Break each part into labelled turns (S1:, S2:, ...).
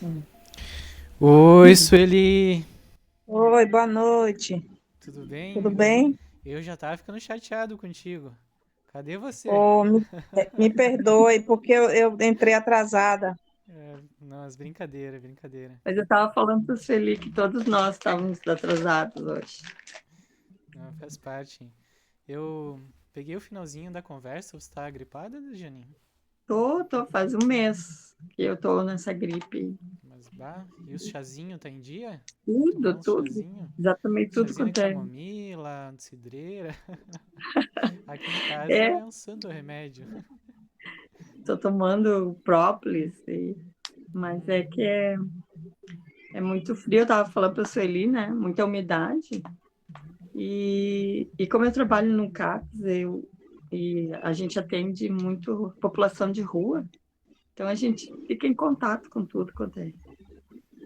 S1: Hum.
S2: Oi, Sueli!
S1: Oi, boa noite.
S2: Tudo
S1: Tudo
S2: bem?
S1: bem?
S2: Eu já tava ficando chateado contigo. Cadê você?
S1: Oh, me perdoe, porque eu entrei atrasada.
S2: Nossa, brincadeira, brincadeira.
S3: Mas eu estava falando para o Sueli que todos nós estávamos atrasados hoje.
S2: Não, faz parte. Eu peguei o finalzinho da conversa. Você tá gripada, Janinho?
S3: Faz um mês que eu tô nessa gripe.
S2: Mas, bah, e o chazinho tá em dia? Tomou
S3: Tudo,
S2: um
S3: tudo.
S2: chazinho?
S3: Exatamente tudo
S2: Chazinho de
S3: quanto é.
S2: camomila, de cidreira. Aqui em casa
S3: É,
S2: é um santo remédio.
S3: tô tomando própolis, mas é
S2: Hum,
S3: que é muito frio. Eu estava falando para o Sueli, né? Muita umidade. E como eu trabalho no CAPS, e a gente atende muito população de rua, então a gente fica em contato com tudo quanto é.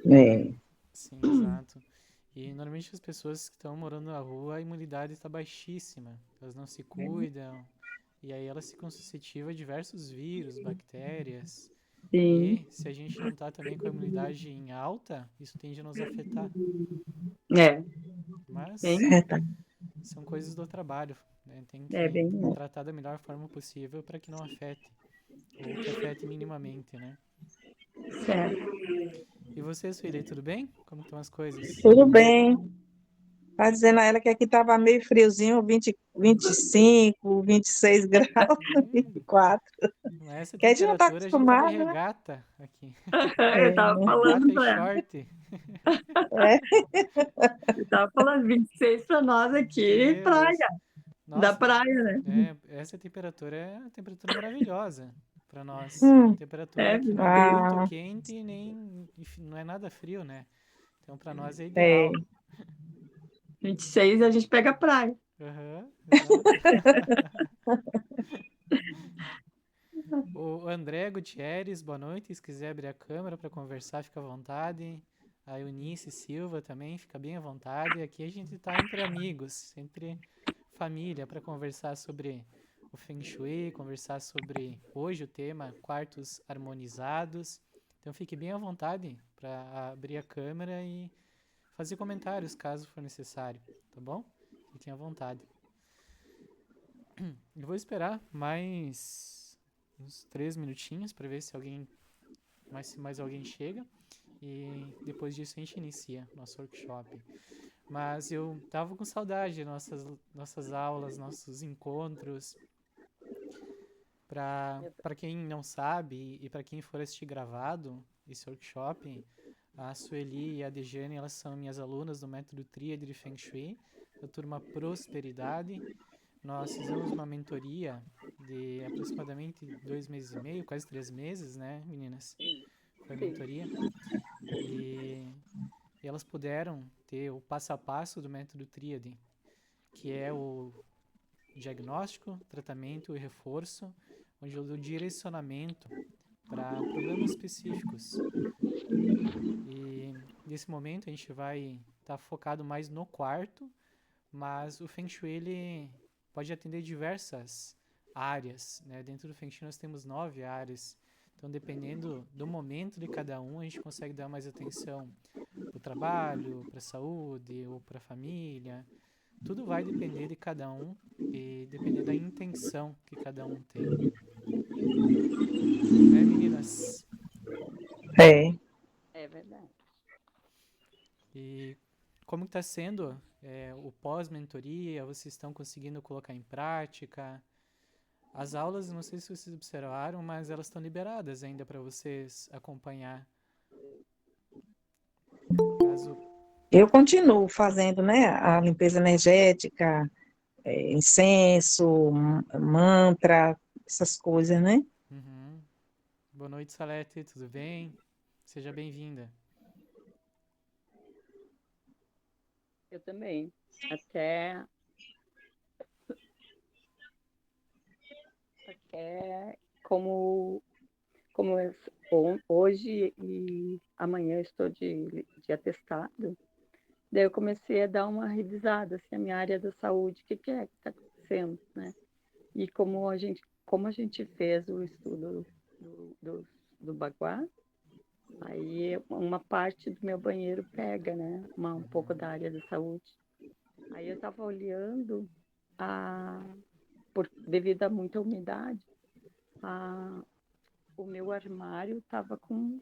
S1: É,
S2: sim, exato. E normalmente as pessoas que estão morando na rua, a imunidade está baixíssima. Elas não se cuidam. E aí elas ficam suscetíveis a diversos vírus, bactérias.
S3: Sim,
S2: E se a gente não está também com a imunidade em alta, isso tende a nos afetar.
S3: é,
S2: Mas
S3: bem,
S1: verdade.
S2: são coisas do trabalho, né? Tem
S3: é
S2: que
S3: bem,
S2: tratar da melhor forma possível para que não afete, ou que afete minimamente, né?
S3: certo.
S2: E você, Sueli, tudo bem? Como estão as coisas?
S1: Tudo bem. Tá dizendo a ela que aqui estava meio friozinho, 25, 26 graus,
S2: Hum,
S1: 24.
S2: nessa
S1: Que a gente não está
S2: temperatura a gente tá de
S1: acostumado, né?
S2: regata aqui.
S3: Eu tava falando
S2: Regata e
S3: para ela,
S2: short.
S1: É,
S3: eu tava falando 26 para nós aqui,
S2: Meu
S3: praia,
S2: Deus.
S3: da
S2: Nossa,
S3: praia, né?
S2: essa temperatura é uma temperatura maravilhosa para nós. Uma
S1: hum,
S2: temperatura
S3: É,
S2: que não é nem
S3: 26,
S2: muito
S1: ah,
S2: quente e nem enfim, não é nada frio, né? Então para nós é
S1: é.
S2: ideal.
S3: 26 a gente pega a praia.
S2: Aham, exato. O André Gutierrez, boa noite. Se quiser abrir a câmera para conversar, fica à vontade. A Eunice Silva também, fica bem à vontade. Aqui a gente está entre amigos, entre família, para conversar sobre o Feng Shui, conversar sobre hoje o tema quartos harmonizados. Então fique bem à vontade para abrir a câmera e fazer comentários caso for necessário, tá bom? Fiquem à vontade. Eu vou esperar mais uns 3 minutinhos para ver se alguém se mais alguém chega e depois disso a gente inicia nosso workshop. Mas eu tava com saudade de nossas aulas, nossos encontros. Para quem não sabe e para quem for assistir gravado esse workshop, a Sueli e a Dejane, elas são minhas alunas do método Tríade de Feng Shui, da turma Prosperidade. Nós fizemos uma mentoria de aproximadamente 2 meses e meio, quase 3 meses, né, meninas? Foi a
S3: Sim.
S2: mentoria. E, e elas puderam ter o passo a passo do método Tríade, que é o diagnóstico, tratamento e reforço, onde eu dou direcionamento para problemas específicos. E nesse momento a gente vai estar focado mais no quarto, mas o Feng Shui ele pode atender diversas áreas, né? Dentro do Feng Shui nós temos 9 áreas. Então, dependendo do momento de cada um, a gente consegue dar mais atenção para o trabalho, para a saúde ou para a família. Tudo vai depender de cada um e depender da intenção que cada um tem. Né, meninas?
S1: É.
S3: É verdade.
S2: E como está sendo o pós-mentoria? Vocês estão conseguindo colocar em prática? As aulas, não sei se vocês observaram, mas elas estão liberadas ainda para vocês acompanhar. Caso.
S1: Eu continuo fazendo, né, a limpeza energética, incenso, mantra, essas coisas, né?
S2: Uhum. Boa noite, Salete, tudo bem? Seja bem-vinda.
S3: Eu também. Até, até como hoje e amanhã eu estou de atestado, daí eu comecei a dar uma revisada, assim, a minha área da saúde, o que é que está acontecendo, né? E como a gente fez o estudo do, do, do Baguá, Aí uma parte do meu banheiro pega, né? Um pouco da área da saúde. Aí eu estava olhando, devido a muita umidade, a, o meu armário estava com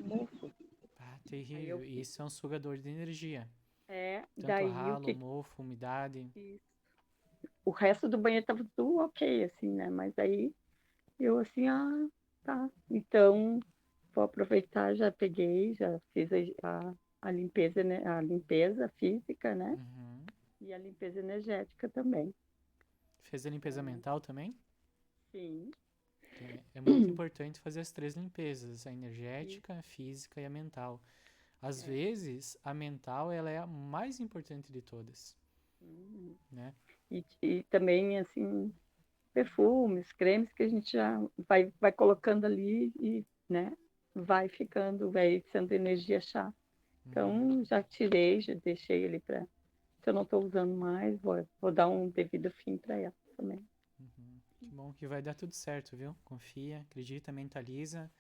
S3: mofo.
S2: Ah,
S3: Aí eu
S2: terrível. E isso é um sugador de energia. Tanto
S3: daí o
S2: ralo,
S3: que
S2: mofo, umidade.
S3: o resto do banheiro estava tudo ok, assim, né? Mas aí eu assim, tá. Então vou aproveitar, já peguei, já fiz a limpeza, né? A limpeza física, né?
S2: Uhum.
S3: E a limpeza energética também.
S2: Fez a limpeza
S3: Então,
S2: mental também?
S3: sim.
S2: É muito importante fazer as três limpezas, a
S3: E,
S2: energética, a física e a mental. Às
S3: é,
S2: vezes, a mental ela é a mais importante de todas,
S3: uhum.
S2: né?
S3: E também, assim, perfumes, cremes que a gente já vai colocando ali e, né, vai ficando, vai sendo energia chá.
S2: Uhum,
S3: Então, já tirei, já deixei ele para. Se eu não estou usando mais, vou dar um devido fim para ela também.
S2: uhum. Que bom que vai dar tudo certo, viu? Confia, acredita, mentaliza,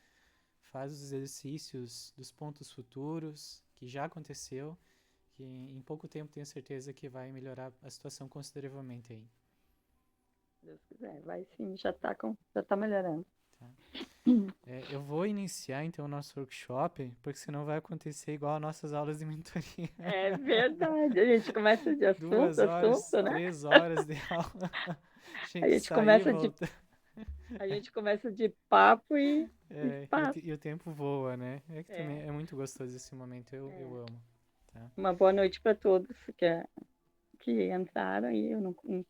S2: faz os exercícios dos pontos futuros, que já aconteceu, que em pouco tempo tenho certeza que vai melhorar a situação consideravelmente aí,
S3: Se Deus quiser, vai sim, já tá melhorando.
S2: tá? Eu vou iniciar então o nosso workshop, porque senão vai acontecer igual as nossas aulas de mentoria.
S3: É verdade, a gente começa de assunto,
S2: 2 horas,
S3: assunto, né?
S2: 3 horas de aula. A
S3: A
S2: gente
S3: gente
S2: sair e
S3: começa de,
S2: volta.
S3: a gente começa de papo e
S2: E
S3: passa.
S2: o tempo voa, né? É que também
S3: É,
S2: é muito gostoso esse momento, eu
S3: é.
S2: amo, tá?
S3: Uma boa noite para todos que entraram e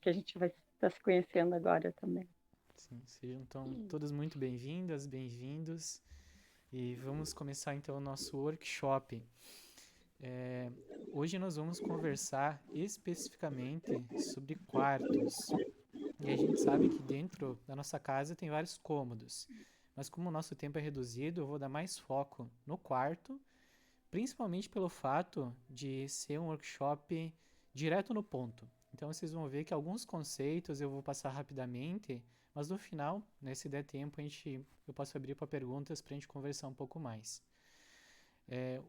S3: que a gente vai estar se conhecendo agora também.
S2: Sim, sejam então todos muito bem-vindas, bem-vindos. E vamos começar então o nosso workshop. É, hoje nós vamos conversar especificamente sobre quartos. E a gente sabe que dentro da nossa casa tem vários cômodos. Mas como o nosso tempo é reduzido, eu vou dar mais foco no quarto, principalmente pelo fato de ser um workshop direto no ponto. Então vocês vão ver que alguns conceitos eu vou passar rapidamente, mas no final, né, se der tempo, eu posso abrir para perguntas para a gente conversar um pouco mais.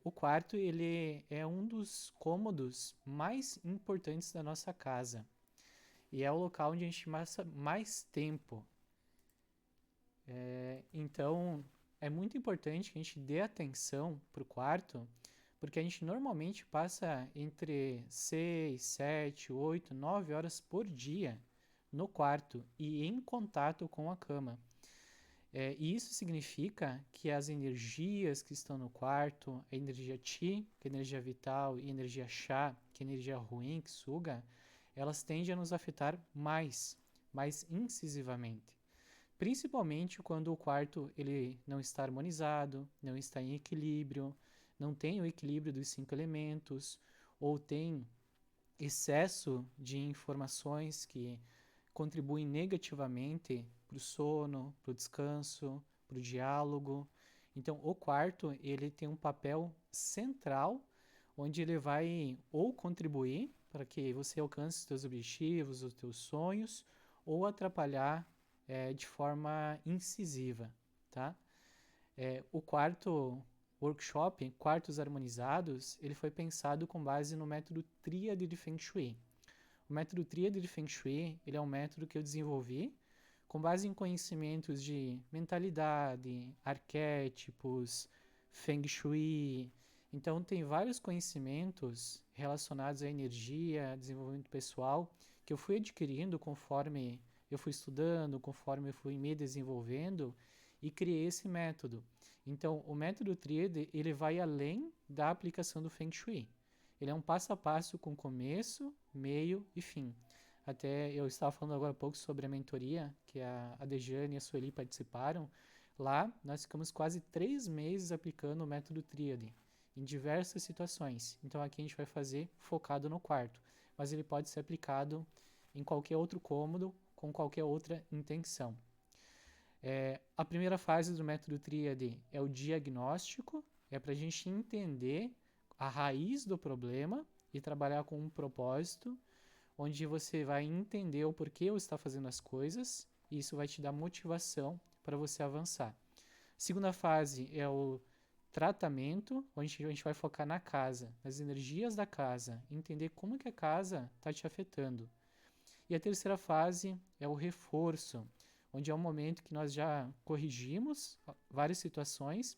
S2: O quarto ele é um dos cômodos mais importantes da nossa casa e é o local onde a gente passa mais tempo. Então é muito importante que a gente dê atenção para o quarto, porque a gente normalmente passa entre 6, 7, 8, 9 horas por dia no quarto e em contato com a cama. E isso significa que as energias que estão no quarto, a energia Chi, que é energia vital, e a energia Chá, que é energia ruim, que suga, elas tendem a nos afetar mais incisivamente. Principalmente quando o quarto ele não está harmonizado, não está em equilíbrio, não tem o equilíbrio dos 5 elementos, ou tem excesso de informações que contribuem negativamente para o sono, para o descanso, para o diálogo. Então, o quarto ele tem um papel central, onde ele vai ou contribuir para que você alcance os seus objetivos, os seus sonhos, ou atrapalhar de forma incisiva, tá? O quarto workshop, Quartos Harmonizados, ele foi pensado com base no método Tríade de Feng Shui. O método Tríade de Feng Shui, ele é um método que eu desenvolvi com base em conhecimentos de mentalidade, arquétipos, Feng Shui. Então, tem vários conhecimentos relacionados à energia, desenvolvimento pessoal, que eu fui adquirindo conforme eu fui estudando, conforme eu fui me desenvolvendo e criei esse método. Então, o método Tríade, ele vai além da aplicação do Feng Shui. Ele é um passo a passo com começo, meio e fim. Até eu estava falando agora há pouco sobre a mentoria, que a Dejane e a Sueli participaram. Lá, nós ficamos quase 3 meses aplicando o método Tríade, em diversas situações. Então, aqui a gente vai fazer focado no quarto, mas ele pode ser aplicado em qualquer outro cômodo, com qualquer outra intenção. A primeira fase do método Tríade é o diagnóstico, é para a gente entender a raiz do problema e trabalhar com um propósito, onde você vai entender o porquê você está fazendo as coisas e isso vai te dar motivação para você avançar. Segunda fase é o tratamento, onde a gente vai focar na casa, nas energias da casa, entender como que a casa está te afetando. E a terceira fase é o reforço, onde é o momento que nós já corrigimos várias situações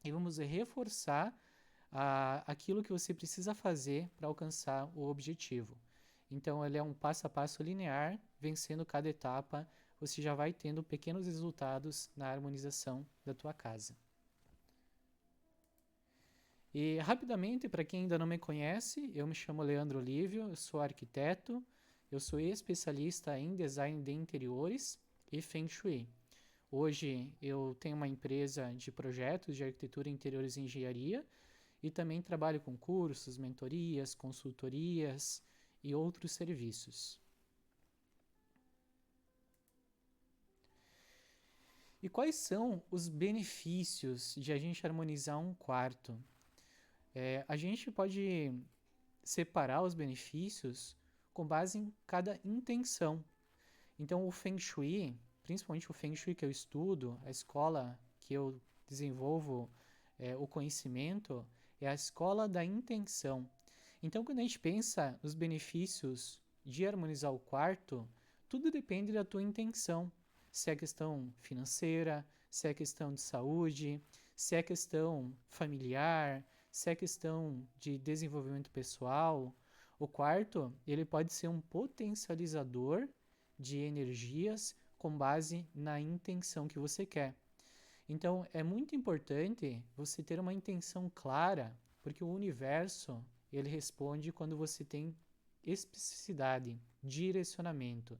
S2: e vamos reforçar aquilo que você precisa fazer para alcançar o objetivo. Então, ele é um passo a passo linear, vencendo cada etapa, você já vai tendo pequenos resultados na harmonização da tua casa. E rapidamente, para quem ainda não me conhece, eu me chamo Leandro Olívio, eu sou arquiteto, eu sou especialista em design de interiores e Feng Shui. Hoje eu tenho uma empresa de projetos de arquitetura, interiores e engenharia e também trabalho com cursos, mentorias, consultorias e outros serviços. E quais são os benefícios de a gente harmonizar um quarto? A gente pode separar os benefícios com base em cada intenção. Então, o Feng Shui, principalmente o Feng Shui que eu estudo, a escola que eu desenvolvo o conhecimento, é a escola da intenção. Então, quando a gente pensa nos benefícios de harmonizar o quarto, tudo depende da tua intenção. Se é questão financeira, se é questão de saúde, se é questão familiar, se é questão de desenvolvimento pessoal. O quarto, ele pode ser um potencializador de energias com base na intenção que você quer. Então, é muito importante você ter uma intenção clara, porque o universo, ele responde quando você tem especificidade, direcionamento.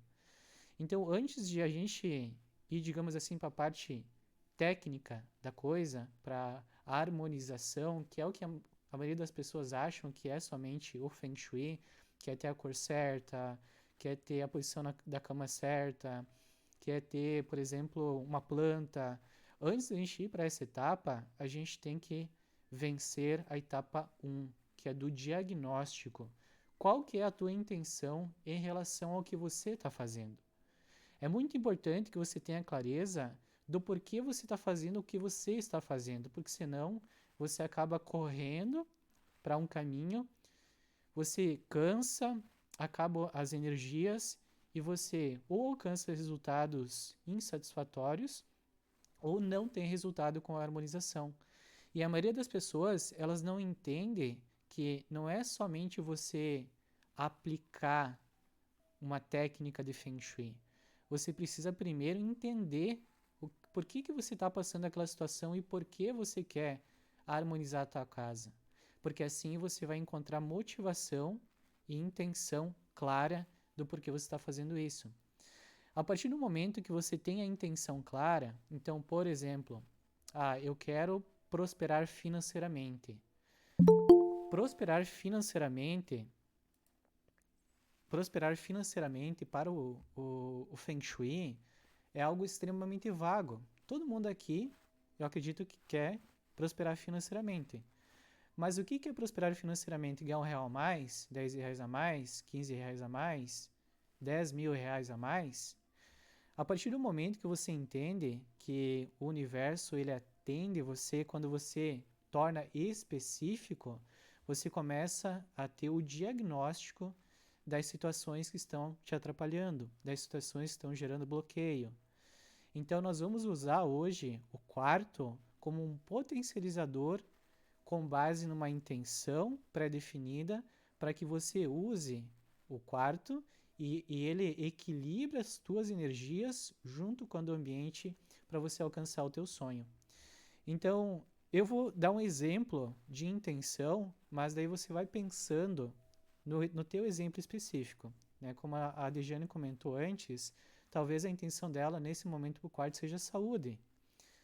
S2: Então, antes de a gente ir, digamos assim, para a parte técnica da coisa, para a harmonização, que é o que a maioria das pessoas acham que é somente o Feng Shui, que é ter a cor certa, que é ter a posição da cama certa, que é ter, por exemplo, uma planta. Antes de a gente ir para essa etapa, a gente tem que vencer a etapa 1, que é do diagnóstico. Qual que é a tua intenção em relação ao que você está fazendo? É muito importante que você tenha clareza do porquê você está fazendo o que você está fazendo, porque senão você acaba correndo para um caminho, você cansa, acabam as energias e você ou alcança resultados insatisfatórios ou não tem resultado com a harmonização. E a maioria das pessoas, elas não entendem que não é somente você aplicar uma técnica de Feng Shui. Você precisa primeiro entender por que você está passando aquela situação e por que você quer harmonizar a tua casa. Porque assim você vai encontrar motivação e intenção clara do porquê você está fazendo isso. A partir do momento que você tem a intenção clara, então, por exemplo, eu quero prosperar financeiramente. Prosperar financeiramente para o Feng Shui é algo extremamente vago. Todo mundo aqui, eu acredito que quer prosperar financeiramente. Mas o que é prosperar financeiramente? Ganhar R$1 a mais, R$10 a mais, R$15 a mais, R$10.000 a mais? A partir do momento que você entende que o universo ele atende você, quando você torna específico, você começa a ter o diagnóstico das situações que estão te atrapalhando, das situações que estão gerando bloqueio. Então, nós vamos usar hoje o quarto como um potencializador com base numa intenção pré-definida para que você use o quarto e ele equilibre as tuas energias junto com o ambiente para você alcançar o teu sonho. Então, eu vou dar um exemplo de intenção, mas daí você vai pensando no teu exemplo específico. Né? Como a Dejane comentou antes, talvez a intenção dela nesse momento para o quarto seja saúde.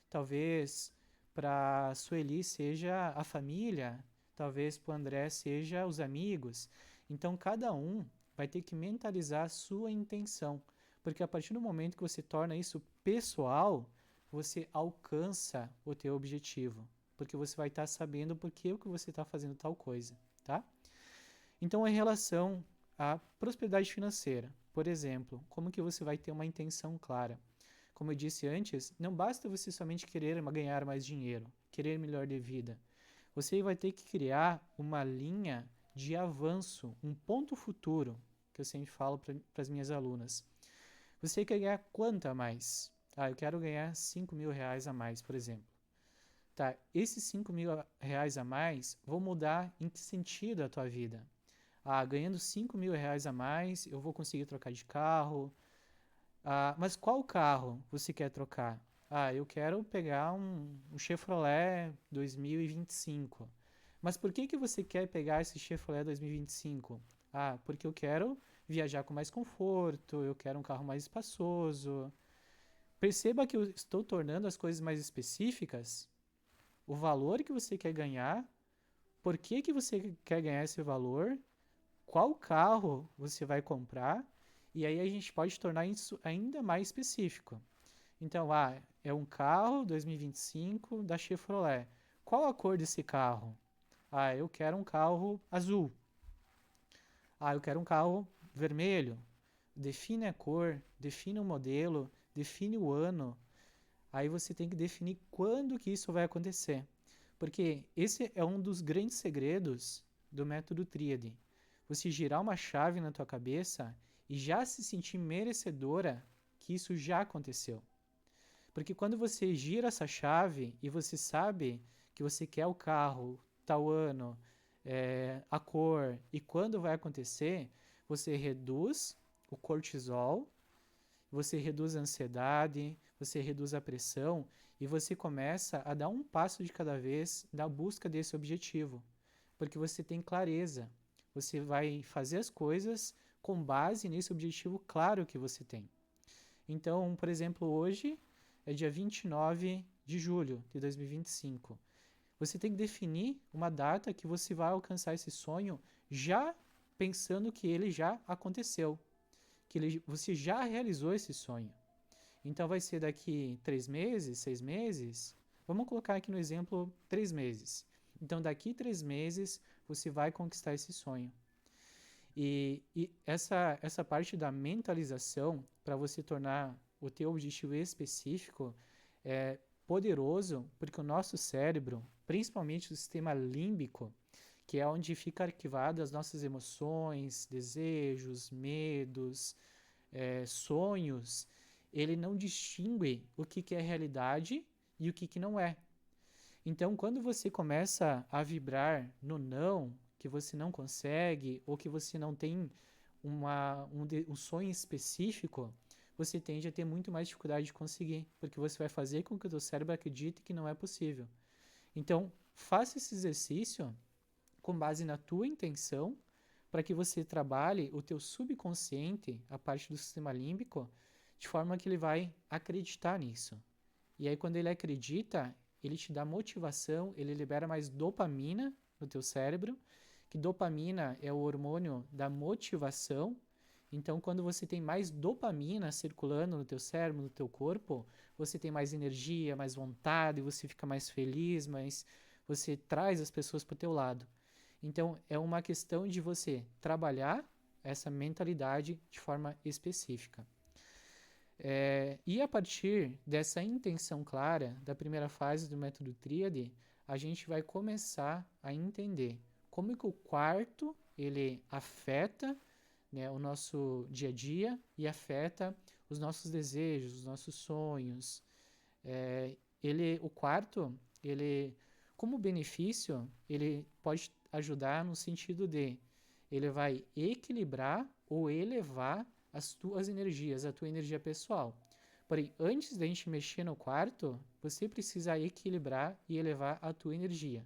S2: Talvez para a Sueli seja a família, talvez para o André seja os amigos. Então, cada um vai ter que mentalizar a sua intenção, porque a partir do momento que você torna isso pessoal, você alcança o teu objetivo, porque você vai estar sabendo por que você está fazendo tal coisa, tá? Então, em relação à prosperidade financeira, por exemplo, como que você vai ter uma intenção clara? como eu disse antes, não basta você somente querer ganhar mais dinheiro, querer melhor de vida. Você vai ter que criar uma linha de avanço, um ponto futuro, que eu sempre falo para as minhas alunas. Você quer ganhar quanto a mais? Eu quero ganhar 5 mil reais a mais, por exemplo. Tá, esses 5 mil reais a mais vão mudar em que sentido a tua vida? Ganhando 5 mil reais a mais, eu vou conseguir trocar de carro. Mas qual carro você quer trocar? Eu quero pegar um Chevrolet 2025. Mas por que você quer pegar esse Chevrolet 2025? Porque eu quero viajar com mais conforto, eu quero um carro mais espaçoso. Perceba que eu estou tornando as coisas mais específicas, o valor que você quer ganhar, por que você quer ganhar esse valor, qual carro você vai comprar, e aí a gente pode tornar isso ainda mais específico. Então, é um carro 2025 da Chevrolet. Qual a cor desse carro? Eu quero um carro azul. Eu quero um carro vermelho. Define a cor, define o modelo, define o ano. Aí você tem que definir quando que isso vai acontecer. Porque esse é um dos grandes segredos do método Tríade. Você girar uma chave na tua cabeça e já se sentir merecedora que isso já aconteceu. Porque quando você gira essa chave e você sabe que você quer o carro, tal ano, a cor e quando vai acontecer, você reduz o cortisol, você reduz a ansiedade, você reduz a pressão e você começa a dar um passo de cada vez na busca desse objetivo. Porque você tem clareza. Você vai fazer as coisas com base nesse objetivo claro que você tem. Então, por exemplo, hoje é dia 29 de julho de 2025. Você tem que definir uma data que você vai alcançar esse sonho já pensando que ele já aconteceu, que você já realizou esse sonho. Então vai ser daqui 3 meses, 6 meses. Vamos colocar aqui no exemplo 3 meses. Então daqui 3 meses você vai conquistar esse sonho. E essa parte da mentalização para você tornar o teu objetivo específico é poderoso, porque o nosso cérebro, principalmente o sistema límbico, que é onde fica arquivado as nossas emoções, desejos, medos, sonhos, ele não distingue o que é realidade e o que não é. Então, quando você começa a vibrar no não, que você não consegue, ou que você não tem um sonho específico, você tende a ter muito mais dificuldade de conseguir, porque você vai fazer com que o teu cérebro acredite que não é possível. Então, faça esse exercício com base na tua intenção, para que você trabalhe o teu subconsciente, a parte do sistema límbico, de forma que ele vai acreditar nisso. E aí, quando ele acredita, ele te dá motivação, ele libera mais dopamina no teu cérebro, que dopamina é o hormônio da motivação. Então, quando você tem mais dopamina circulando no teu cérebro, no teu corpo, você tem mais energia, mais vontade, você fica mais feliz, você traz as pessoas para o teu lado. Então, é uma questão de você trabalhar essa mentalidade de forma específica. E a partir dessa intenção clara, da primeira fase do método Tríade, a gente vai começar a entender como que o quarto ele afeta, né, o nosso dia a dia e afeta os nossos desejos, os nossos sonhos. O quarto, como benefício, ele pode ajudar no sentido de ele vai equilibrar ou elevar as tuas energias, a tua energia pessoal. Porém, antes da gente mexer no quarto, você precisa equilibrar e elevar a tua energia.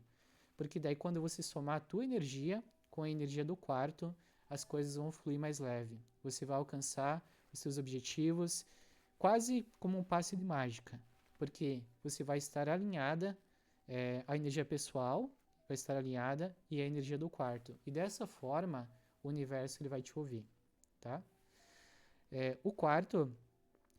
S2: Porque daí quando você somar a tua energia com a energia do quarto, as coisas vão fluir mais leve. Você vai alcançar os seus objetivos quase como um passe de mágica. Porque você vai estar alinhada, a energia pessoal vai estar alinhada e a energia do quarto. E dessa forma, o universo ele vai te ouvir, tá? O quarto,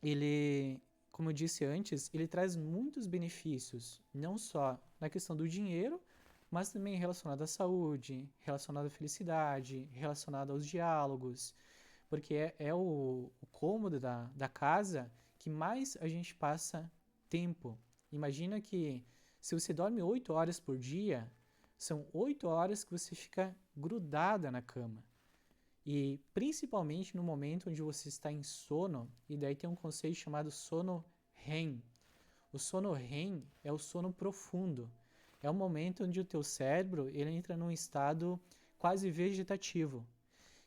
S2: ele, como eu disse antes, ele traz muitos benefícios, não só na questão do dinheiro, mas também relacionado à saúde, relacionado à felicidade, relacionado aos diálogos, porque é o cômodo da casa que mais a gente passa tempo. Imagina que se você dorme 8 horas por dia, são 8 horas que você fica grudada na cama. E principalmente no momento onde você está em sono, e daí tem um conceito chamado sono REM. O sono REM é o sono profundo. É o momento onde o teu cérebro ele entra num estado quase vegetativo.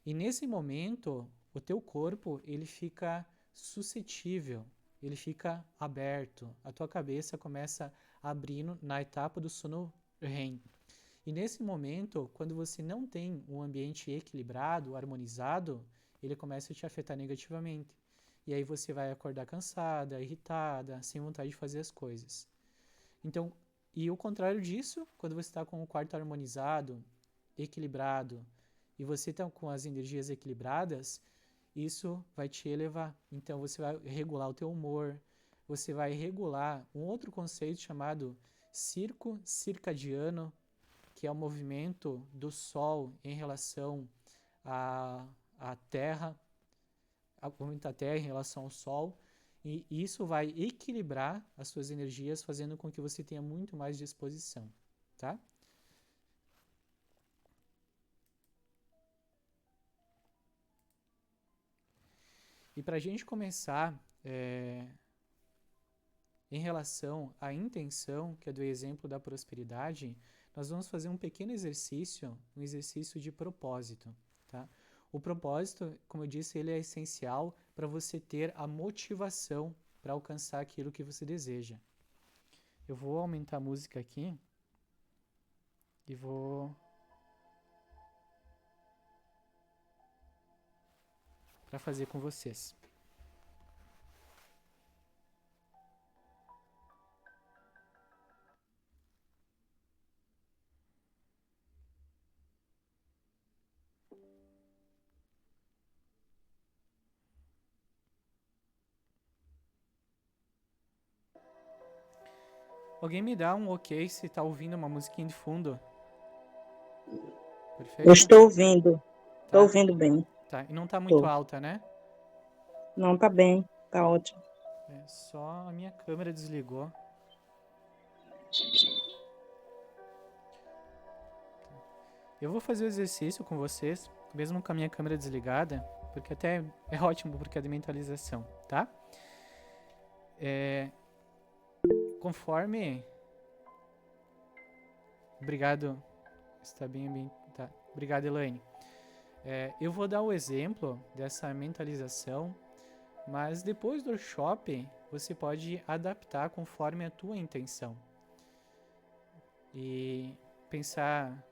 S2: E nesse momento, o teu corpo ele fica suscetível, ele fica aberto. A tua cabeça começa abrindo na etapa do sono REM. E nesse momento, quando você não tem um ambiente equilibrado, harmonizado, ele começa a te afetar negativamente. E aí você vai acordar cansada, irritada, sem vontade de fazer as coisas. Então, e o contrário disso, quando você está com o quarto harmonizado, equilibrado, e você está com as energias equilibradas, isso vai te elevar. Então, você vai regular o teu humor, você vai regular um outro conceito chamado ciclo circadiano, que é o movimento do Sol em relação à Terra, o movimento da Terra em relação ao Sol, e isso vai equilibrar as suas energias, fazendo com que você tenha muito mais disposição, tá? E para a gente começar, em relação à intenção, que é do exemplo da prosperidade, nós vamos fazer um pequeno exercício, um exercício de propósito, tá? O propósito, como eu disse, ele é essencial para você ter a motivação para alcançar aquilo que você deseja. Eu vou aumentar a música aqui e vou para fazer com vocês. Alguém me dá um ok se tá ouvindo uma musiquinha de fundo? Perfeito?
S1: Eu estou ouvindo. Estou
S2: Tá,
S1: ouvindo bem.
S2: tá. E não tá muito
S1: Estou.
S2: alta, né?
S1: Não, tá bem. Tá ótimo.
S2: É, só a minha câmera desligou. Eu vou fazer o exercício com vocês, mesmo com a minha câmera desligada, porque até é ótimo porque é de mentalização, tá? Conforme... Obrigado. Está bem, tá. Obrigado, Elaine. Eu vou dar o exemplo dessa mentalização, mas depois do workshop você pode adaptar conforme a tua intenção. E pensar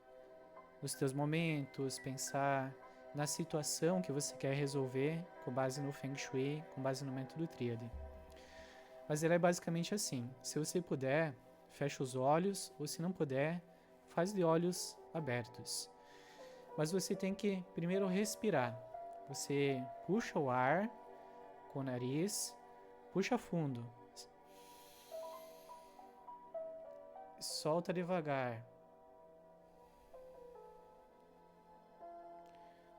S2: nos teus momentos, pensar na situação que você quer resolver com base no Feng Shui, com base no método Tríade. Mas ele é basicamente assim, se você puder, fecha os olhos, ou se não puder, faz de olhos abertos. Mas você tem que primeiro respirar. Você puxa o ar com o nariz, puxa fundo. Solta devagar.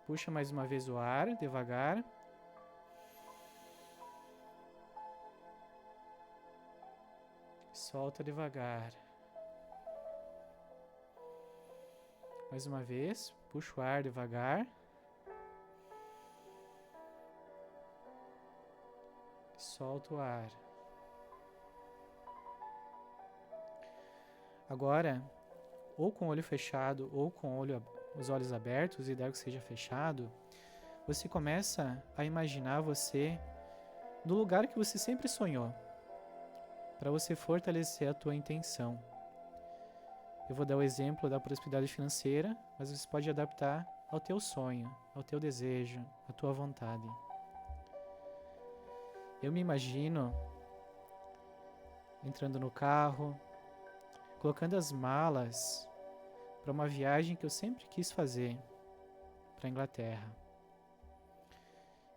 S2: Puxa mais uma vez o ar, devagar. Solta devagar. Mais uma vez, puxa o ar devagar. Solta o ar. Agora, ou com o olho fechado ou com os olhos abertos, ideal que seja fechado, você começa a imaginar você no lugar que você sempre sonhou, para você fortalecer a tua intenção. Eu vou dar o exemplo da prosperidade financeira, mas você pode adaptar ao teu sonho, ao teu desejo, à tua vontade. Eu me imagino entrando no carro, colocando as malas para uma viagem que eu sempre quis fazer para a Inglaterra.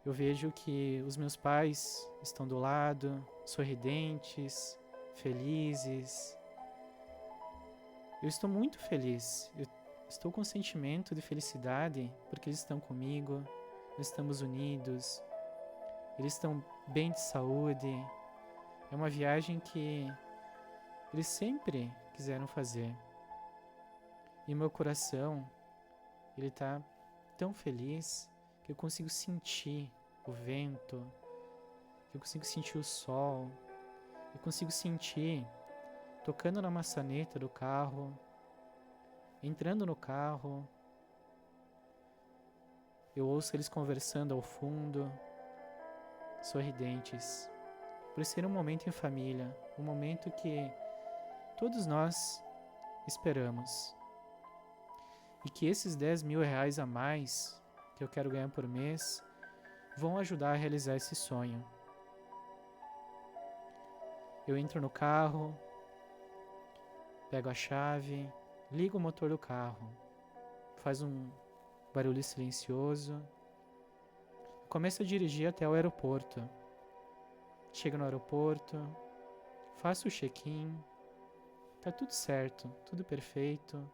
S2: Eu vejo que os meus pais estão do lado, sorridentes, felizes. Eu estou muito feliz. Eu estou com um sentimento de felicidade porque eles estão comigo, nós estamos unidos. eles estão bem de saúde. É uma viagem que eles sempre quiseram fazer. E meu coração, ele tá tão feliz que eu consigo sentir o vento, que eu consigo sentir o sol, eu consigo sentir tocando na maçaneta do carro, entrando no carro, eu ouço eles conversando ao fundo, sorridentes, por ser um momento em família, um momento que todos nós esperamos. E que esses 10 mil reais a mais que eu quero ganhar por mês vão ajudar a realizar esse sonho. Eu entro no carro, pego a chave, ligo o motor do carro, faz um barulho silencioso, começo a dirigir até o aeroporto. Chego no aeroporto, faço o check-in, tá tudo certo, tudo perfeito.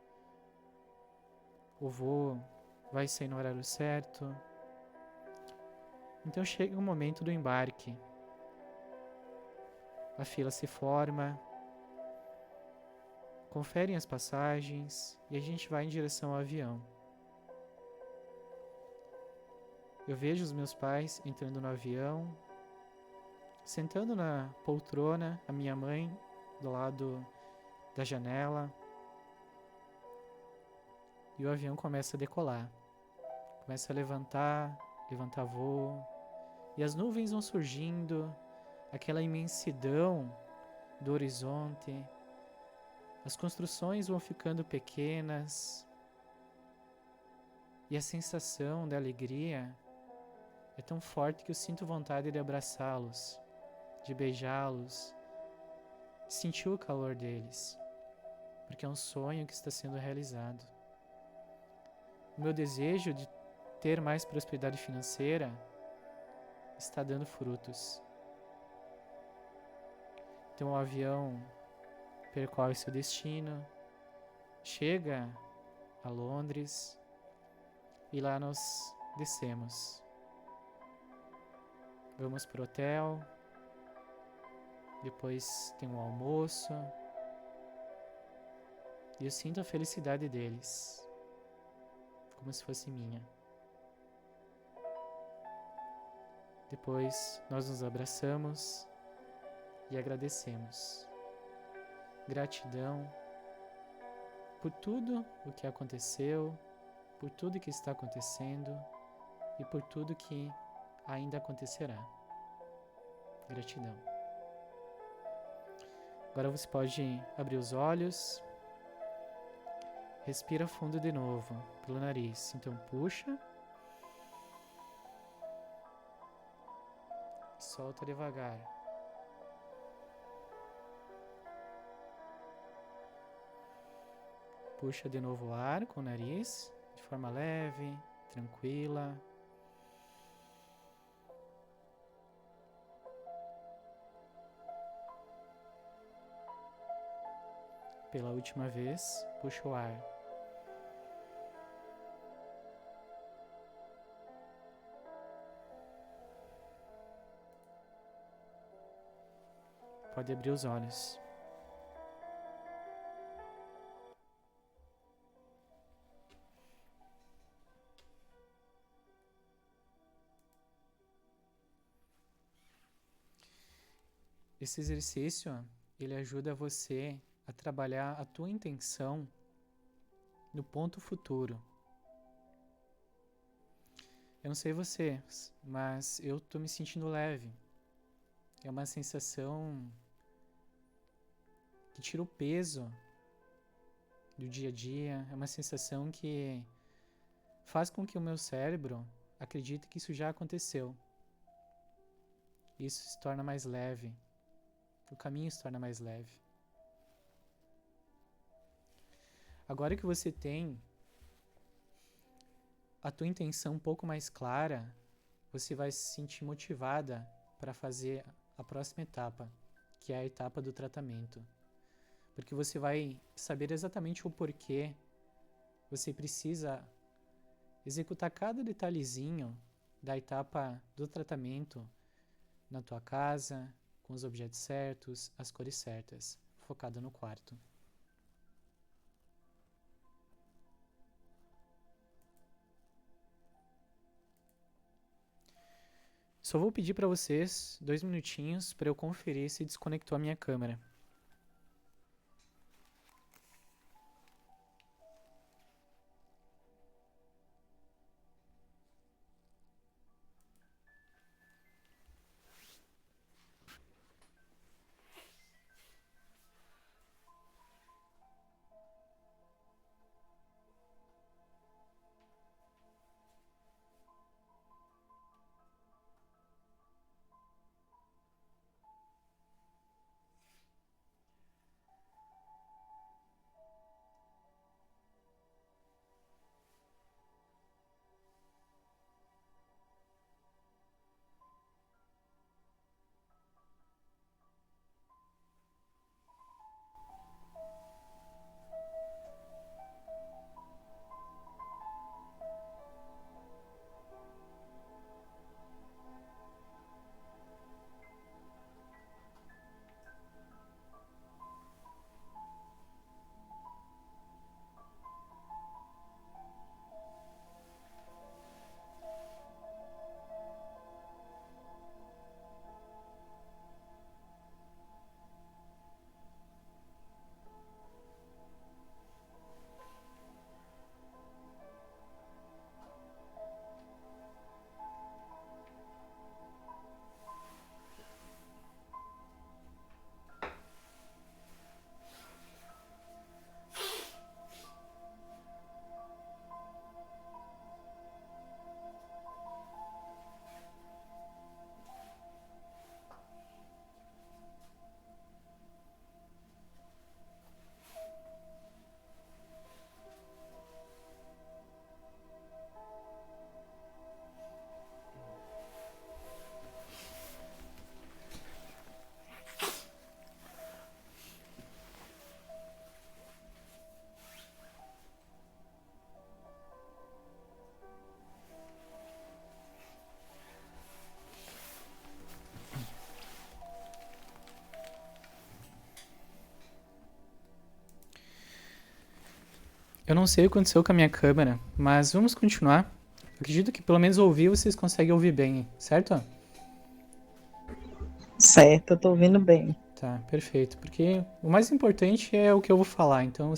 S2: O voo vai sair no horário certo. Então chega o momento do embarque. A fila se forma, conferem as passagens e a gente vai em direção ao avião. Eu vejo os meus pais entrando no avião, sentando na poltrona, a minha mãe do lado da janela. E o avião começa a decolar. Começa a levantar voo. E as nuvens vão surgindo, aquela imensidão do horizonte. As construções vão ficando pequenas. E a sensação da alegria é tão forte que eu sinto vontade de abraçá-los, de beijá-los, de sentir o calor deles, porque é um sonho que está sendo realizado. O meu desejo de ter mais prosperidade financeira está dando frutos. Então o avião percorre seu destino, chega a Londres e lá nós descemos. Vamos pro hotel, depois tem um almoço e eu sinto a felicidade deles, como se fosse minha. Depois nós nos abraçamos e agradecemos. Gratidão por tudo o que aconteceu, por tudo que está acontecendo e por tudo que ainda acontecerá. Gratidão. Agora você pode abrir os olhos. Respira fundo de novo pelo nariz. Então puxa. Solta devagar. Puxa de novo o ar com o nariz, de forma leve, tranquila. Pela última vez, puxa o ar. Pode abrir os olhos. Esse exercício, ele ajuda você a trabalhar a tua intenção no ponto futuro. Eu não sei você, mas eu tô me sentindo leve. É uma sensação que tira o peso do dia a dia. É uma sensação que faz com que o meu cérebro acredite que isso já aconteceu. Isso se torna mais leve. O caminho se torna mais leve. Agora que você tem a tua intenção um pouco mais clara, você vai se sentir motivada para fazer a próxima etapa, que é a etapa do tratamento. Porque você vai saber exatamente o porquê você precisa executar cada detalhezinho da etapa do tratamento na tua casa, com os objetos certos, as cores certas, focada no quarto. Só vou pedir para vocês 2 minutinhos para eu conferir se desconectou a minha câmera. Eu não sei o que aconteceu com a minha câmera, mas vamos continuar. Eu acredito que pelo menos ouvir vocês conseguem ouvir bem, certo?
S1: Certo, eu tô ouvindo bem.
S2: Tá, perfeito. Porque o mais importante é o que eu vou falar. Então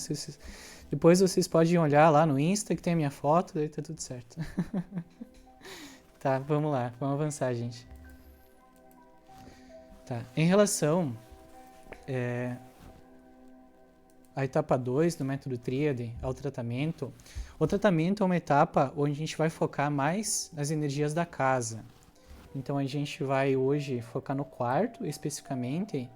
S2: depois vocês podem olhar lá no Insta que tem a minha foto, daí tá tudo certo. Tá, vamos lá, vamos avançar, gente. Tá, em relação à etapa 2 do método Tríade, ao tratamento, o tratamento é uma etapa onde a gente vai focar mais nas energias da casa. Então a gente vai hoje focar no quarto especificamente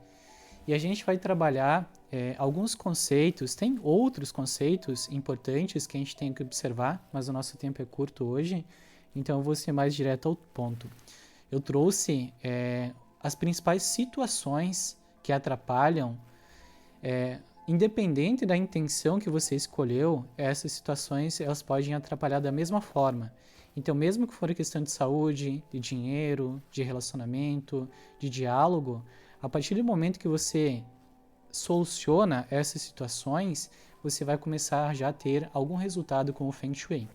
S2: e a gente vai trabalhar alguns conceitos. Tem outros conceitos importantes que a gente tem que observar, mas o nosso tempo é curto hoje, então eu vou ser mais direto ao ponto. Eu trouxe as principais situações que atrapalham, independente da intenção que você escolheu, essas situações elas podem atrapalhar da mesma forma. Então, mesmo que for questão de saúde, de dinheiro, de relacionamento, de diálogo, a partir do momento que você soluciona essas situações, você vai começar já a ter algum resultado com o Feng Shui.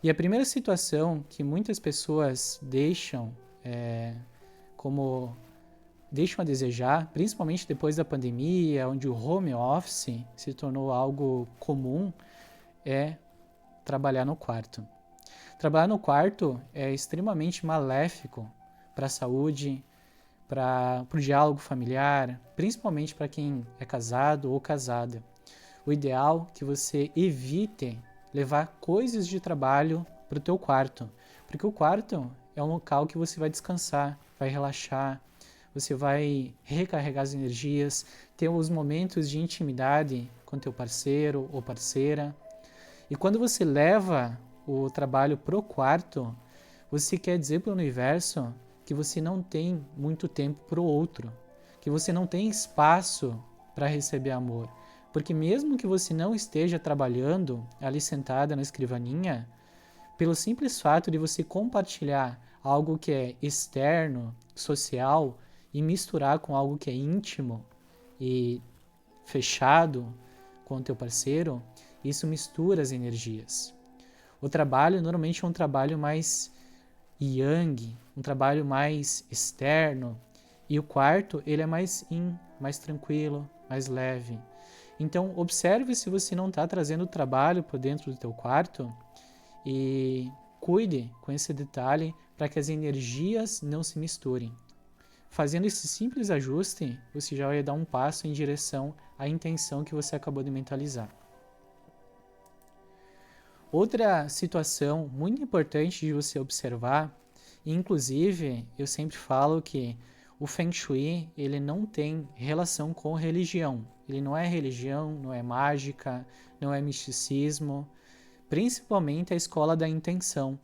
S2: E a primeira situação que muitas pessoas deixam a desejar, principalmente depois da pandemia, onde o home office se tornou algo comum, é trabalhar no quarto. Trabalhar no quarto é extremamente maléfico para a saúde, para o diálogo familiar, principalmente para quem é casado ou casada. O ideal é que você evite levar coisas de trabalho para o teu quarto, porque o quarto é um local que você vai descansar, vai relaxar, você vai recarregar as energias, ter os momentos de intimidade com teu parceiro ou parceira. E quando você leva o trabalho pro quarto, você quer dizer para o universo que você não tem muito tempo pro outro, que você não tem espaço para receber amor. Porque mesmo que você não esteja trabalhando ali sentada na escrivaninha, pelo simples fato de você compartilhar algo que é externo, social, e misturar com algo que é íntimo e fechado com o teu parceiro, isso mistura as energias. O trabalho normalmente é um trabalho mais yang, um trabalho mais externo, e o quarto ele é mais yin, mais tranquilo, mais leve. Então observe se você não está trazendo o trabalho para dentro do teu quarto e cuide com esse detalhe para que as energias não se misturem. Fazendo esse simples ajuste, você já vai dar um passo em direção à intenção que você acabou de mentalizar. Outra situação muito importante de você observar, e inclusive eu sempre falo que o Feng Shui ele não tem relação com religião. Ele não é religião, não é mágica, não é misticismo, principalmente a escola da intenção.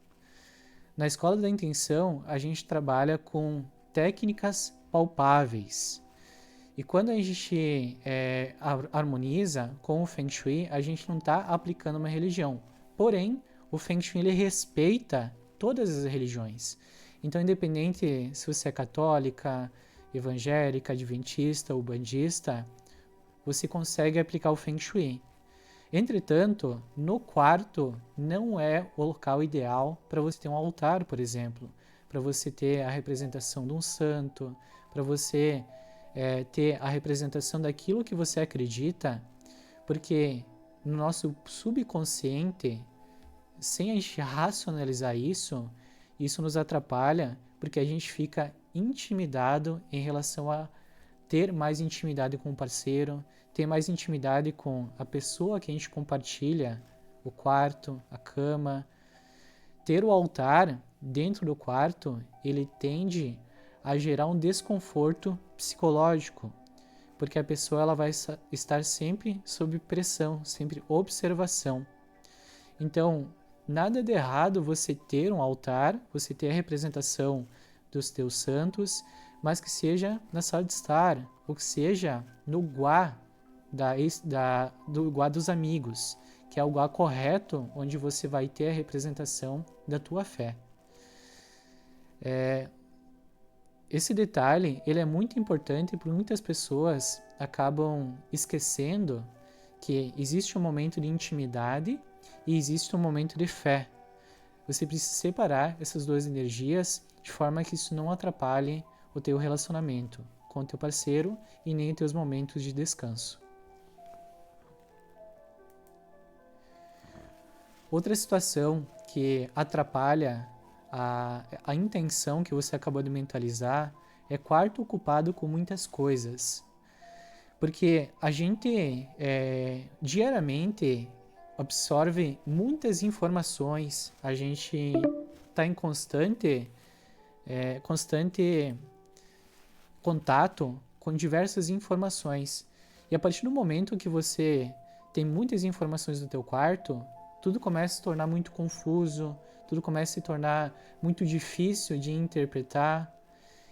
S2: Na escola da intenção, a gente trabalha com técnicas palpáveis. E quando a gente harmoniza com o Feng Shui, a gente não está aplicando uma religião. Porém, o Feng Shui ele respeita todas as religiões. Então, independente se você é católica, evangélica, adventista ou bandista, você consegue aplicar o Feng Shui. Entretanto, no quarto não é o local ideal para você ter um altar, por exemplo, para você ter a representação de um santo, para você ter a representação daquilo que você acredita, porque no nosso subconsciente, sem a gente racionalizar isso, isso nos atrapalha, porque a gente fica intimidado em relação a ter mais intimidade com o parceiro, ter mais intimidade com a pessoa que a gente compartilha o quarto, a cama. Ter o altar dentro do quarto, ele tende a gerar um desconforto psicológico, porque a pessoa ela vai estar sempre sob pressão, sempre observação. Então, nada de errado você ter um altar, você ter a representação dos teus santos, mas que seja na sala de estar, ou que seja no guá do guá dos amigos, que é o guá correto, onde você vai ter a representação da tua fé. Esse detalhe ele é muito importante porque muitas pessoas acabam esquecendo que existe um momento de intimidade e existe um momento de fé. Você precisa separar essas duas energias de forma que isso não atrapalhe o teu relacionamento com o teu parceiro e nem os teus momentos de descanso. Outra situação que atrapalha a intenção que você acabou de mentalizar é quarto ocupado com muitas coisas. Porque a gente diariamente absorve muitas informações, a gente está em constante contato com diversas informações. E a partir do momento que você tem muitas informações no teu quarto, tudo começa a se tornar muito confuso, tudo começa a se tornar muito difícil de interpretar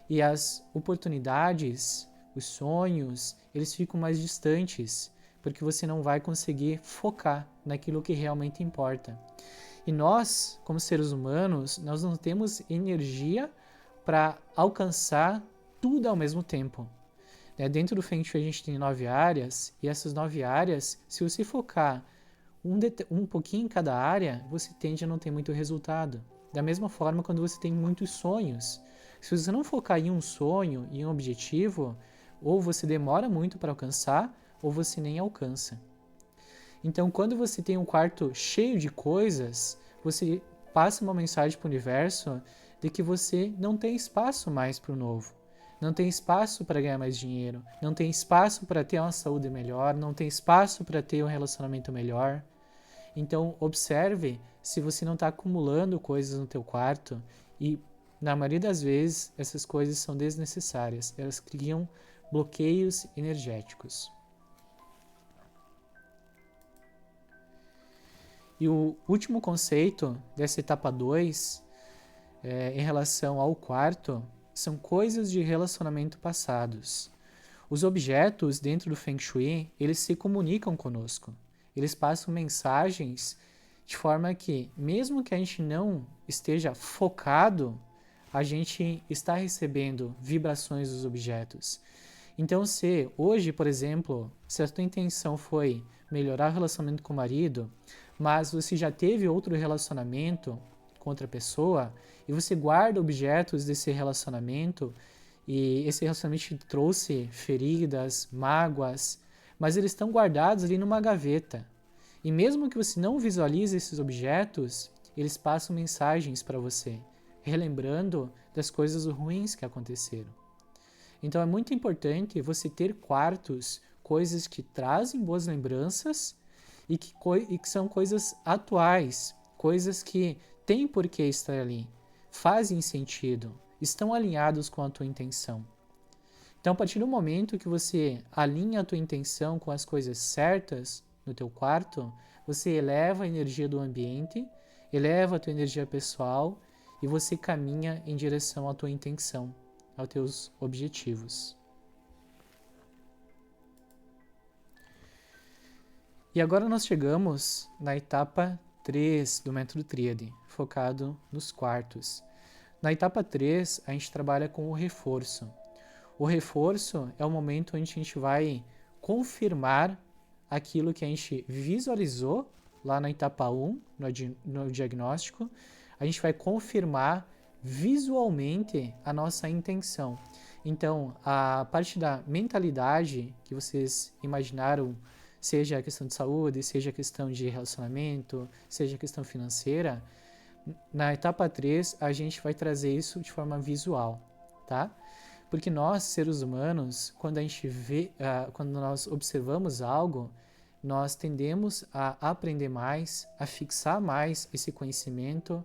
S2: e as oportunidades, os sonhos, eles ficam mais distantes, porque você não vai conseguir focar naquilo que realmente importa. E nós, como seres humanos, nós não temos energia para alcançar tudo ao mesmo tempo. Dentro do Feng Shui a gente tem 9 áreas, e essas 9 áreas, se você focar um pouquinho em cada área, você tende a não ter muito resultado. Da mesma forma, quando você tem muitos sonhos, se você não focar em um sonho, em um objetivo, ou você demora muito para alcançar, ou você nem alcança. Então, quando você tem um quarto cheio de coisas, você passa uma mensagem para o universo de que você não tem espaço mais para o novo. Não tem espaço para ganhar mais dinheiro, não tem espaço para ter uma saúde melhor, não tem espaço para ter um relacionamento melhor. Então, observe se você não está acumulando coisas no teu quarto e, na maioria das vezes, essas coisas são desnecessárias. Elas criam bloqueios energéticos. E o último conceito dessa etapa 2, em relação ao quarto, são coisas de relacionamento passados. Os objetos dentro do Feng Shui, eles se comunicam conosco. Eles passam mensagens de forma que, mesmo que a gente não esteja focado, a gente está recebendo vibrações dos objetos. Então, se hoje, por exemplo, se a tua intenção foi melhorar o relacionamento com o marido, mas você já teve outro relacionamento com outra pessoa e você guarda objetos desse relacionamento e esse relacionamento te trouxe feridas, mágoas, mas eles estão guardados ali numa gaveta. E mesmo que você não visualize esses objetos, eles passam mensagens para você, relembrando das coisas ruins que aconteceram. Então é muito importante você ter quartos, coisas que trazem boas lembranças e que são coisas atuais, coisas que têm por que estar ali, fazem sentido, estão alinhados com a tua intenção. Então, a partir do momento que você alinha a tua intenção com as coisas certas no teu quarto, você eleva a energia do ambiente, eleva a tua energia pessoal e você caminha em direção à tua intenção, aos teus objetivos. E agora nós chegamos na etapa 3 do método Tríade, focado nos quartos. Na etapa 3, a gente trabalha com o reforço. O reforço é o momento onde a gente vai confirmar aquilo que a gente visualizou lá na etapa 1, no diagnóstico. A gente vai confirmar visualmente a nossa intenção. Então, a parte da mentalidade que vocês imaginaram, seja a questão de saúde, seja a questão de relacionamento, seja a questão financeira, na etapa 3 a gente vai trazer isso de forma visual, tá? Porque nós, seres humanos, quando a gente vê, quando nós observamos algo, nós tendemos a aprender mais, a fixar mais esse conhecimento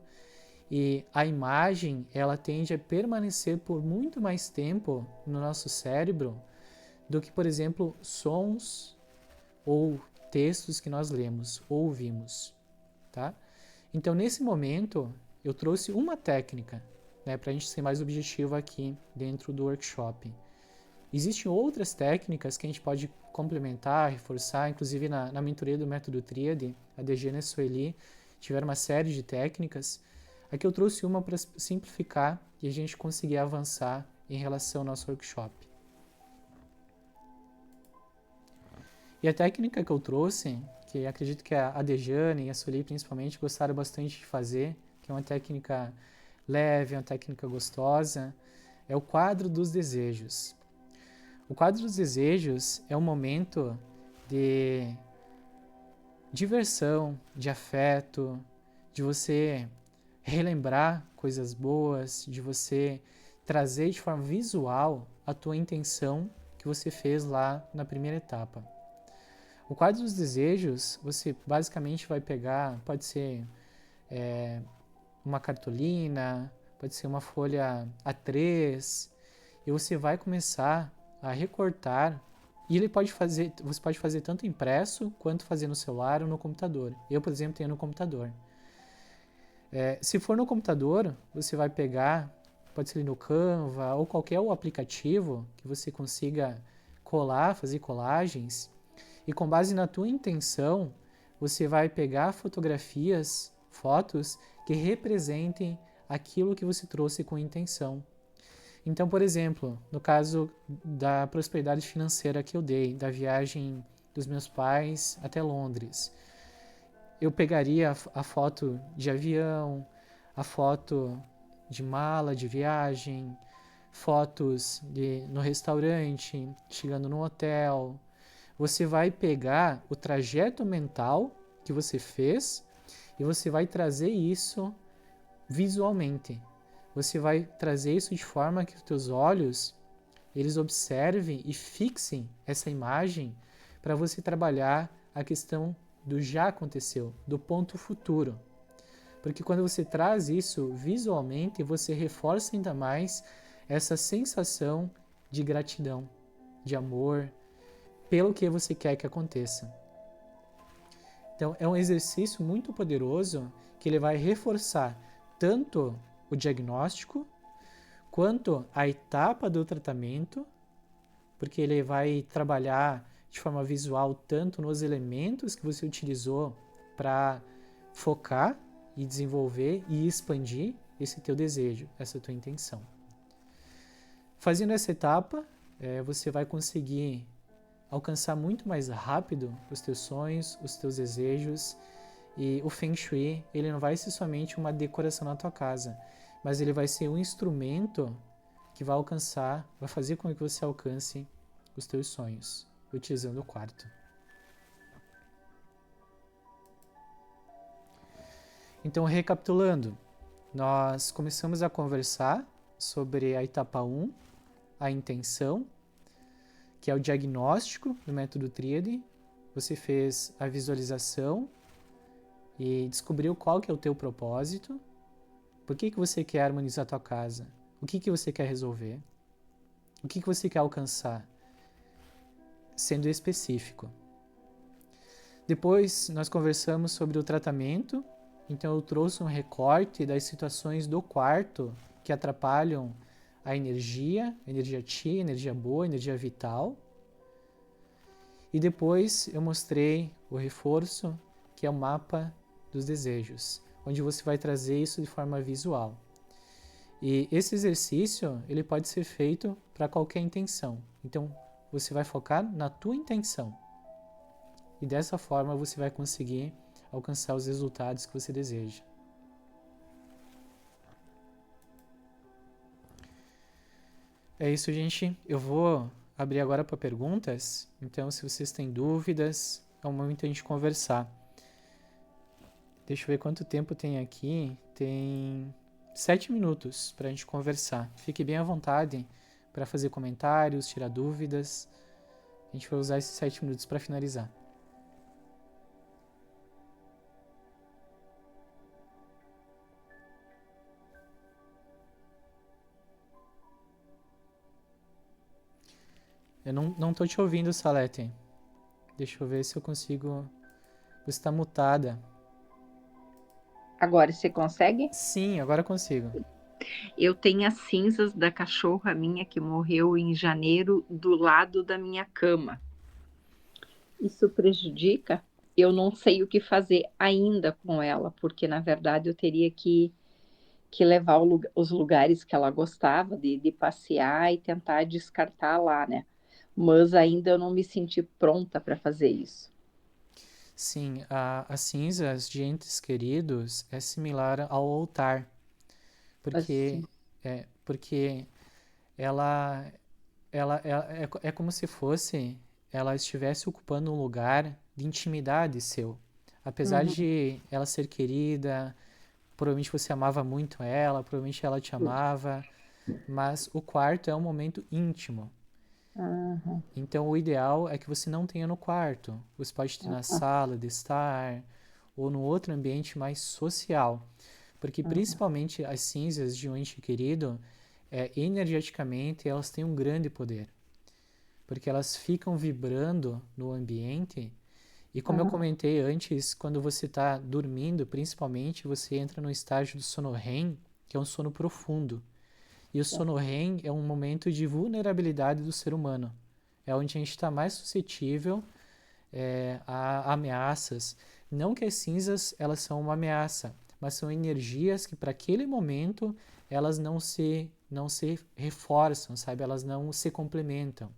S2: e a imagem, ela tende a permanecer por muito mais tempo no nosso cérebro do que, por exemplo, sons ou textos que nós lemos ou ouvimos, tá? Então, nesse momento, eu trouxe uma técnica, né, para a gente ser mais objetivo aqui dentro do workshop. Existem outras técnicas que a gente pode complementar, reforçar, inclusive na mentoria do método Tríade, a Dejana e a Sueli tiveram uma série de técnicas. Aqui eu trouxe uma para simplificar e a gente conseguir avançar em relação ao nosso workshop. E a técnica que eu trouxe, que acredito que a Dejane e a Sueli principalmente gostaram bastante de fazer, que é uma técnica leve, uma técnica gostosa, é o quadro dos desejos. O quadro dos desejos é um momento de diversão, de afeto, de você relembrar coisas boas, de você trazer de forma visual a tua intenção que você fez lá na primeira etapa. O quadro dos desejos, você basicamente vai pegar, pode ser uma cartolina, pode ser uma folha A3, e você vai começar a recortar, e você pode fazer tanto impresso, quanto fazer no celular ou no computador. Eu, por exemplo, tenho no computador. Se for no computador, você vai pegar, pode ser no Canva, ou qualquer aplicativo que você consiga colar, fazer colagens, e com base na tua intenção, você vai pegar fotografias, fotos que representem aquilo que você trouxe com intenção. Então, por exemplo, no caso da prosperidade financeira que eu dei, da viagem dos meus pais até Londres, eu pegaria a foto de avião, a foto de mala de viagem, fotos no restaurante, chegando no hotel. Você vai pegar o trajeto mental que você fez e você vai trazer isso visualmente. Você vai trazer isso de forma que os teus olhos, eles observem e fixem essa imagem para você trabalhar a questão do já aconteceu, do ponto futuro. Porque quando você traz isso visualmente, você reforça ainda mais essa sensação de gratidão, de amor, pelo que você quer que aconteça. Então, é um exercício muito poderoso que ele vai reforçar tanto o diagnóstico, quanto a etapa do tratamento, porque ele vai trabalhar de forma visual tanto nos elementos que você utilizou para focar e desenvolver e expandir esse teu desejo, essa tua intenção. Fazendo essa etapa, você vai conseguir alcançar muito mais rápido os teus sonhos, os teus desejos. E o Feng Shui, ele não vai ser somente uma decoração na tua casa, mas ele vai ser um instrumento que vai fazer com que você alcance os teus sonhos, utilizando o quarto. Então, recapitulando, nós começamos a conversar sobre a etapa 1, a intenção, que é o diagnóstico do método Tríade. Você fez a visualização e descobriu qual que é o teu propósito, por que você quer harmonizar a tua casa, o que você quer resolver, o que você quer alcançar, sendo específico. Depois nós conversamos sobre o tratamento, então eu trouxe um recorte das situações do quarto que atrapalham a energia chi, energia boa, energia vital. E depois eu mostrei o reforço, que é o mapa dos desejos, onde você vai trazer isso de forma visual. E esse exercício, ele pode ser feito para qualquer intenção. Então, você vai focar na tua intenção. E dessa forma você vai conseguir alcançar os resultados que você deseja. É isso, gente. Eu vou abrir agora para perguntas. Então, se vocês têm dúvidas, é o momento de a gente conversar. Deixa eu ver quanto tempo tem aqui. Tem 7 minutos para a gente conversar. Fique bem à vontade para fazer comentários, tirar dúvidas. A gente vai usar esses 7 minutos para finalizar. Eu não tô te ouvindo, Salete. Deixa eu ver se eu consigo... Você está mutada.
S4: Agora você consegue?
S2: Sim, agora consigo.
S4: Eu tenho as cinzas da cachorra minha que morreu em janeiro do lado da minha cama. Isso prejudica? Eu não sei o que fazer ainda com ela, porque na verdade eu teria que levar os lugares que ela gostava de passear e tentar descartar lá, né? Mas ainda eu não me senti pronta para fazer isso.
S2: Sim, as cinzas de entes queridos é similar ao altar, porque,
S4: Assim.
S2: porque ela é como se fosse, ela estivesse ocupando um lugar de intimidade seu. Apesar de ela ser querida, provavelmente você amava muito ela, provavelmente ela te amava, mas o quarto é um momento íntimo.
S4: Uhum.
S2: Então, o ideal é que você não tenha no quarto. Você pode ter na sala de estar ou no outro ambiente mais social. Porque, principalmente, as cinzas de um ente querido, energeticamente, elas têm um grande poder. Porque elas ficam vibrando no ambiente. E, como eu comentei antes, quando você está dormindo, principalmente, você entra no estágio do sono REM, que é um sono profundo. E o sono REM é um momento de vulnerabilidade do ser humano. É onde a gente está mais suscetível a ameaças. Não que as cinzas elas são uma ameaça, mas são energias que para aquele momento elas não se reforçam, sabe? Elas não se complementam.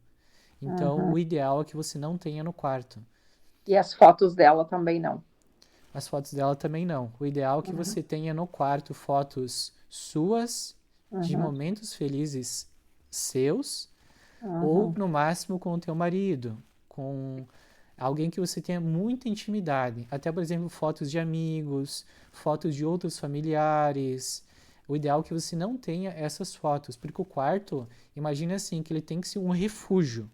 S2: Então, o ideal é que você não tenha no quarto.
S4: E as fotos dela também não.
S2: As fotos dela também não. O ideal é que você tenha no quarto fotos suas, de momentos felizes seus, ou no máximo com o teu marido, com alguém que você tenha muita intimidade. Até, por exemplo, fotos de amigos, fotos de outros familiares. O ideal é que você não tenha essas fotos, porque o quarto, imagine assim, que ele tem que ser um refúgio.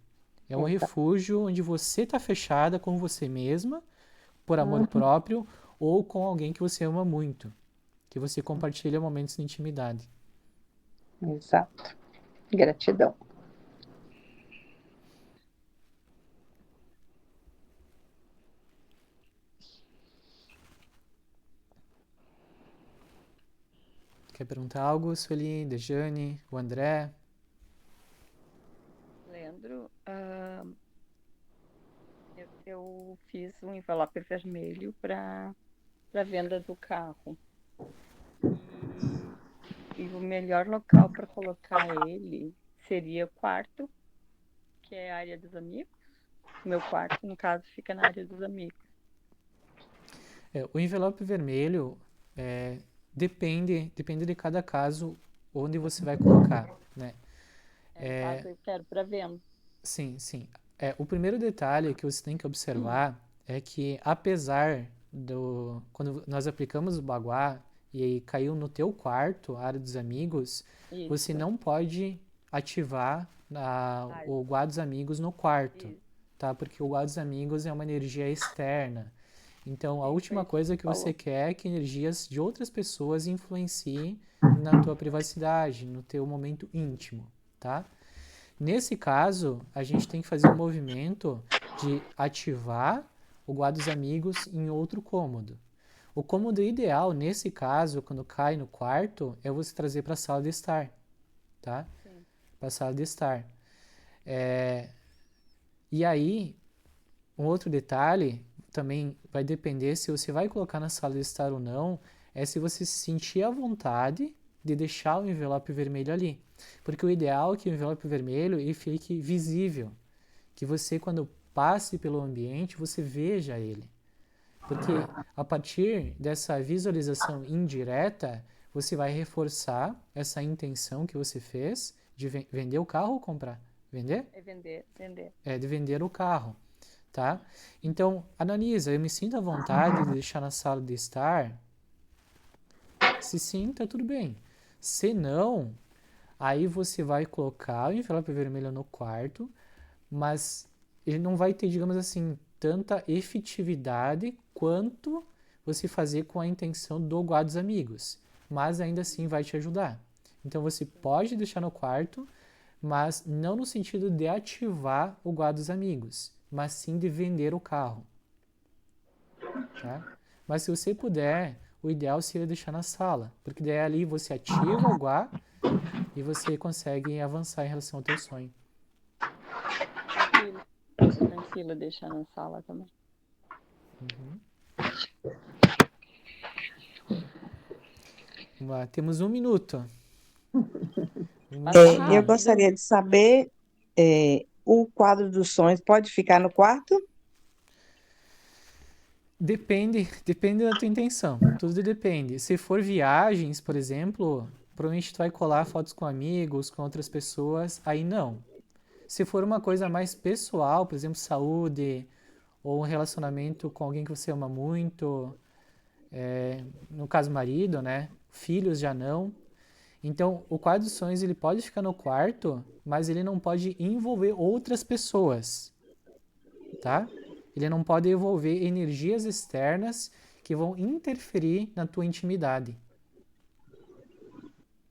S2: É um refúgio onde você está fechada com você mesma, por amor próprio, ou com alguém que você ama muito, que você compartilha momentos de intimidade.
S4: Exato. Gratidão.
S2: Quer perguntar algo, Sueli, Dejane, o André?
S3: Leandro, eu fiz um envelope vermelho para venda do carro. E o melhor local para colocar ele seria o quarto, que é a área dos amigos. O meu quarto, no caso, fica na área dos amigos.
S2: O envelope vermelho depende de cada caso onde você vai colocar, né?
S3: No caso, eu quero para venda.
S2: Sim, sim. O primeiro detalhe que você tem que observar é que apesar quando nós aplicamos o baguá e aí caiu no teu quarto, a área dos amigos, você
S3: Isso.
S2: não pode ativar o guá dos amigos no quarto,
S3: Isso.
S2: tá? Porque o guá dos amigos é uma energia externa. Então, a
S3: Sim,
S2: última
S3: foi isso
S2: coisa
S3: que
S2: que você
S3: falou.
S2: quer é que energias de outras pessoas influenciem na tua privacidade, no teu momento íntimo, tá? Nesse caso, a gente tem que fazer um movimento de ativar o guarda dos amigos em outro cômodo. O cômodo ideal, nesse caso, quando cai no quarto, é você trazer para a sala de estar, tá?
S3: Sim.
S2: Para a sala de estar. E aí, um outro detalhe também vai depender se você vai colocar na sala de estar ou não, é se você se sentir à vontade de deixar o envelope vermelho ali. Porque o ideal é que o envelope vermelho ele fique visível, que você, quando passe pelo ambiente, você veja ele. Porque a partir dessa visualização indireta, você vai reforçar essa intenção que você fez de vender o carro ou comprar? Vender?
S3: É vender.
S2: De vender o carro, tá? Então, analisa, eu me sinto à vontade de deixar na sala de estar? Se sim, tá tudo bem. Se não, aí você vai colocar o envelope vermelho no quarto, mas ele não vai ter, digamos assim, tanta efetividade quanto você fazer com a intenção do guarda dos amigos, mas ainda assim vai te ajudar. Então você pode deixar no quarto, mas não no sentido de ativar o guarda dos amigos, mas sim de vender o carro, tá? Mas se você puder, o ideal seria deixar na sala, porque daí ali você ativa o guarda e você consegue avançar em relação ao teu sonho.
S3: Tranquilo deixar na sala também.
S2: Temos 1 minuto.
S1: Eu gostaria de saber, o quadro dos sonhos pode ficar no quarto?
S2: Depende da tua intenção. Tudo depende. Se for viagens, por exemplo, provavelmente tu vai colar fotos com amigos, com outras pessoas, aí não. Se for uma coisa mais pessoal, por exemplo, saúde, ou um relacionamento com alguém que você ama muito, no caso marido, né? Filhos já não. Então, o quadro dos sonhos ele pode ficar no quarto, mas ele não pode envolver outras pessoas, tá? Ele não pode envolver energias externas que vão interferir na tua intimidade.